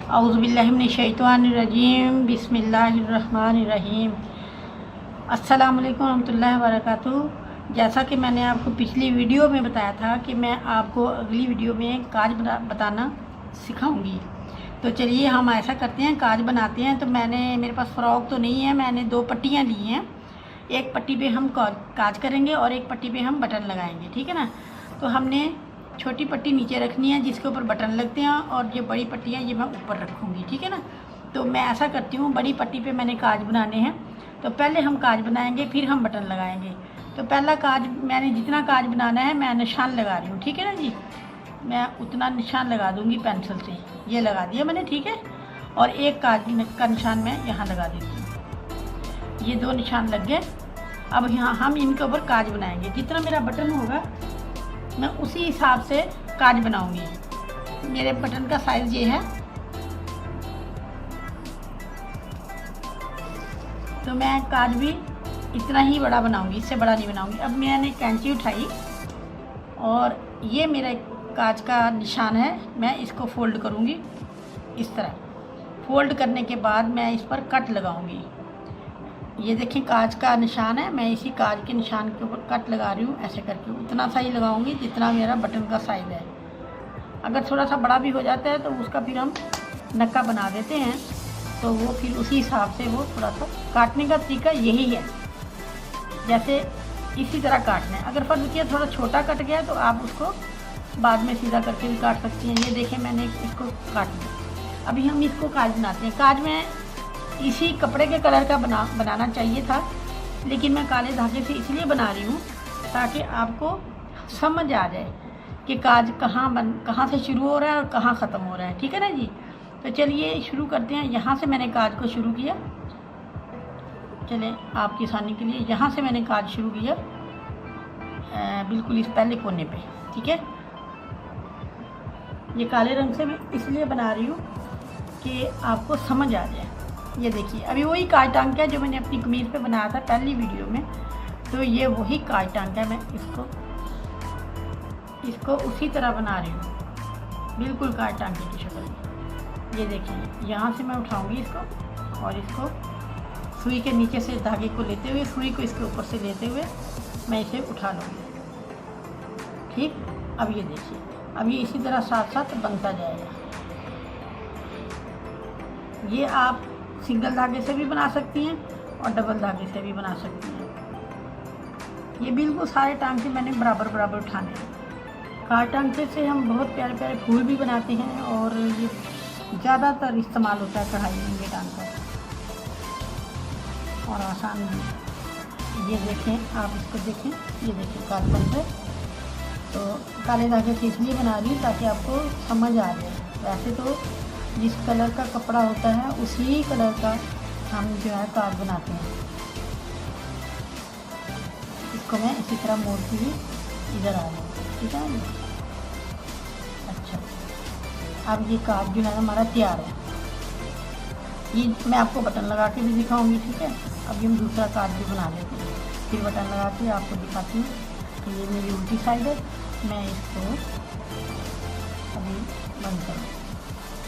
औज़ुबिल्लाहिमिनश्शैतानिर्रजीम बिस्मिल्लाहिर्रहमानिर्रहीम। अस्सलाम वालेकुम रहमतुल्लाहि व बरकातुहू। जैसा कि मैंने आपको पिछली वीडियो में बताया था कि मैं आपको अगली वीडियो में काज बताना सिखाऊंगी। तो चलिए हम ऐसा करते हैं, काज बनाते हैं। तो मेरे पास फ़्रॉक तो नहीं है, मैंने 2 पट्टियाँ ली हैं। एक पट्टी पे हम काज करेंगे और एक पट्टी पे हम बटन लगाएंगे, ठीक है ना। तो हमने छोटी पट्टी नीचे रखनी है जिसके ऊपर बटन लगते हैं, और ये बड़ी पट्टी है ये मैं ऊपर रखूँगी, ठीक है ना। तो मैं ऐसा करती हूँ, बड़ी पट्टी पे मैंने काज बनाने हैं। तो पहले हम काज बनाएंगे, फिर हम बटन लगाएंगे। तो पहला काज मैंने जितना काज बनाना है मैं निशान लगा रही हूँ, ठीक है ना जी। मैं उतना निशान लगा दूँगी पेंसिल से। ये लगा दिया मैंने, ठीक है। और एक काज का निशान मैं यहाँ लगा देती हूँ। ये 2 निशान लग गए। अब यहाँ हम इनके ऊपर काज बनाएंगे। जितना मेरा बटन होगा मैं उसी हिसाब से काज बनाऊंगी। मेरे बटन का साइज़ ये है, तो मैं काज भी इतना ही बड़ा बनाऊंगी, इससे बड़ा नहीं बनाऊंगी। अब मैंने कैंची उठाई और ये मेरा काज का निशान है। मैं इसको फोल्ड करूंगी इस तरह। फोल्ड करने के बाद मैं इस पर कट लगाऊंगी। ये देखें काज का निशान है, मैं इसी काज के निशान के ऊपर कट लगा रही हूँ। ऐसे करके उतना सा ही लगाऊंगी जितना मेरा बटन का साइज़ है। अगर थोड़ा सा बड़ा भी हो जाता है तो उसका फिर हम नक्का बना देते हैं, तो वो फिर उसी हिसाब से वो थोड़ा सा काटने का तरीका यही है। जैसे इसी तरह काटना है। अगर फर्ज किया थोड़ा छोटा कट गया तो आप उसको बाद में सीधा करके भी काट सकती हैं। ये देखें मैंने इसको काट लिया। अभी हम इसको काज बनाते हैं। काज में इसी कपड़े के कलर का बनाना चाहिए था, लेकिन मैं काले धागे से इसलिए बना रही हूँ ताकि आपको समझ आ जाए कि काज कहाँ से शुरू हो रहा है और कहाँ ख़त्म हो रहा है, ठीक है ना जी। तो चलिए शुरू करते हैं। यहाँ से मैंने काज को शुरू किया। चलें आपकी आसानी के लिए यहाँ से मैंने काज शुरू किया, बिल्कुल इस पहले कोने पे, ठीक है। ये काले रंग से मैं इसलिए बना रही हूँ कि आपको समझ आ जाए। ये देखिए अभी वही काज टांका है जो मैंने अपनी कमीज पे बनाया था पहली वीडियो में। तो ये वही काज टांका है। मैं इसको उसी तरह बना रही हूँ, बिल्कुल काज टांके की शक्ल में। ये देखिए यहाँ से मैं उठाऊंगी इसको और इसको सुई के नीचे से धागे को लेते हुए, सुई को इसके ऊपर से लेते हुए मैं इसे उठा लूँगी, ठीक। अब ये देखिए, अब ये इसी तरह साथ साथ बनता जाएगा। ये आप सिंगल धागे से भी बना सकती हैं और डबल धागे से भी बना सकती हैं। ये बिल्कुल सारे टांके मैंने बराबर बराबर उठाने हैं। कार टांके से हम बहुत प्यारे प्यारे फूल भी बनाते हैं और ये ज़्यादातर इस्तेमाल होता है कढ़ाई में ये टांका, और आसान भी। ये देखें, आप इसको देखें, ये देखें काज बन है। तो काले धागे से इसलिए बना रही हूँ ताकि आपको समझ आ जाए। वैसे तो जिस कलर का कपड़ा होता है उसी कलर का हम जो है काज बनाते हैं। इसको मैं इसी तरह मोड़ती हुई इधर आ रही हूँ, ठीक है। अच्छा, अब ये काज जो है हमारा तैयार है। ये मैं आपको बटन लगा के भी दिखाऊंगी, ठीक है। अभी हम दूसरा काज भी बना लेते हैं, फिर बटन लगा के आपको दिखाती हूँ। तो ये मेरी उल्टी साइड है, मैं इसको अभी बंद करूँ।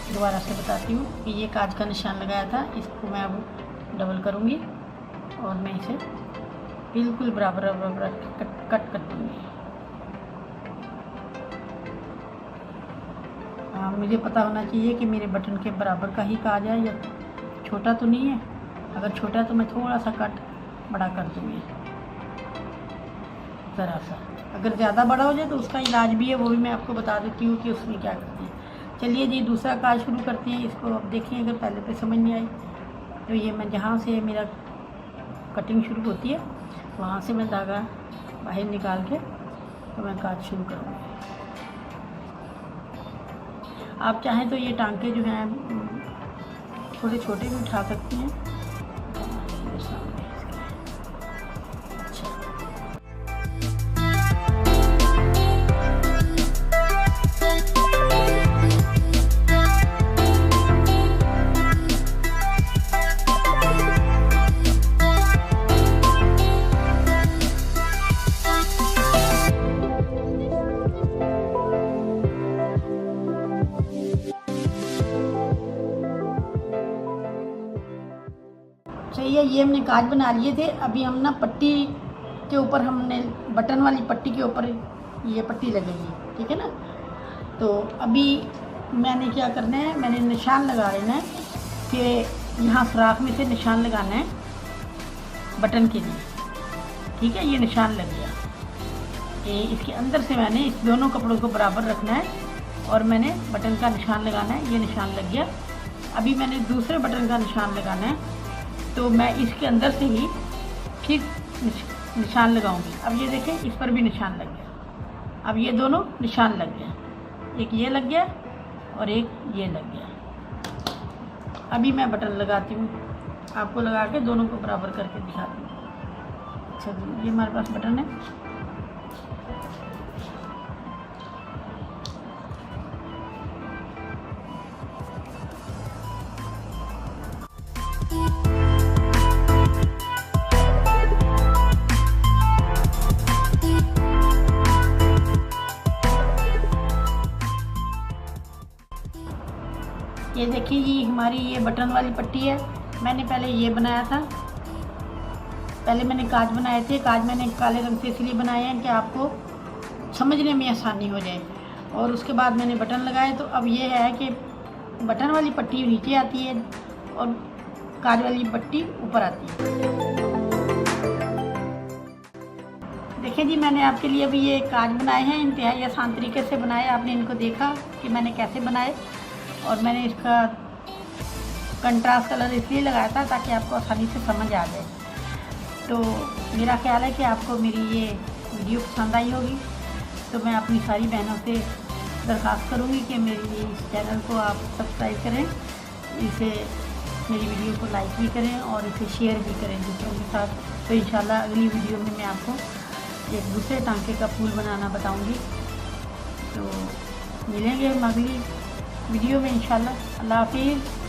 दोबारा से बताती हूँ कि ये काज का निशान लगाया था, इसको मैं अब डबल करूँगी और मैं इसे बिल्कुल बराबर बराबर कट कर दूँगी। मुझे पता होना चाहिए कि मेरे बटन के बराबर का ही काज है, या छोटा तो नहीं है। अगर छोटा है तो मैं थोड़ा सा कट बड़ा कर दूँगी, ज़रा सा। अगर ज़्यादा बड़ा हो जाए तो उसका इलाज भी है, वो भी मैं आपको बता देती हूँ कि उसमें क्या करते हैं। चलिए जी दूसरा काज शुरू करते हैं। इसको अब देखिए, अगर पहले पे समझ नहीं आई तो ये मैं जहाँ से मेरा कटिंग शुरू होती है वहाँ से मैं धागा बाहर निकाल के तो मैं काज शुरू करूँगी। आप चाहें तो ये टांके जो हैं थोड़े छोटे भी उठा सकती हैं। भैया ये हमने काज बना लिए थे। अभी हम ना पट्टी के ऊपर हमने बटन वाली पट्टी के ऊपर ये पट्टी लगेगी, ठीक है ना। तो अभी मैंने क्या करना है, मैंने निशान लगा लेना है कि यहाँ सुराख में से निशान लगाना है बटन के लिए, ठीक है। ये निशान लग गया। ये इसके अंदर से मैंने इस दोनों कपड़ों को बराबर रखना है और मैंने बटन का निशान लगाना है। ये निशान लग गया। अभी मैंने दूसरे बटन का निशान लगाना है, तो मैं इसके अंदर से ही फिर निशान लगाऊंगी। अब ये देखें, इस पर भी निशान लग गया। अब ये दोनों निशान लग गए, एक ये लग गया और एक ये लग गया। अभी मैं बटन लगाती हूँ, आपको लगा के दोनों को बराबर करके दिखाती हूँ। अच्छा, ये हमारे पास बटन है। ये देखिए, ये हमारी ये बटन वाली पट्टी है। मैंने पहले ये बनाया था, पहले मैंने काज बनाए थे। काज मैंने काले रंग से इसलिए बनाए हैं कि आपको समझने में आसानी हो जाए। और उसके बाद मैंने बटन लगाए। तो अब ये है कि बटन वाली पट्टी नीचे आती है और काज वाली पट्टी ऊपर आती है। देखिए जी, मैंने आपके लिए अभी ये काज बनाए हैं, इंतहाई आसान तरीके से बनाए। आपने इनको देखा कि मैंने कैसे बनाए। और मैंने इसका कंट्रास्ट कलर इसलिए लगाया था ताकि आपको आसानी से समझ आ जाए। तो मेरा ख्याल है कि आपको मेरी ये वीडियो पसंद आई होगी। तो मैं अपनी सारी बहनों से दरख्वास्त करूँगी कि मेरी इस चैनल को आप सब्सक्राइब करें, इसे मेरी वीडियो को लाइक भी करें और इसे शेयर भी करें दूसरों के साथ। तो इंशाल्लाह अगली वीडियो में मैं आपको एक दूसरे टांके का फूल बनाना बताऊँगी। तो मिलेंगे हम अगली वीडियो में इंशाल्लाह। अल्लाह हाफिज़।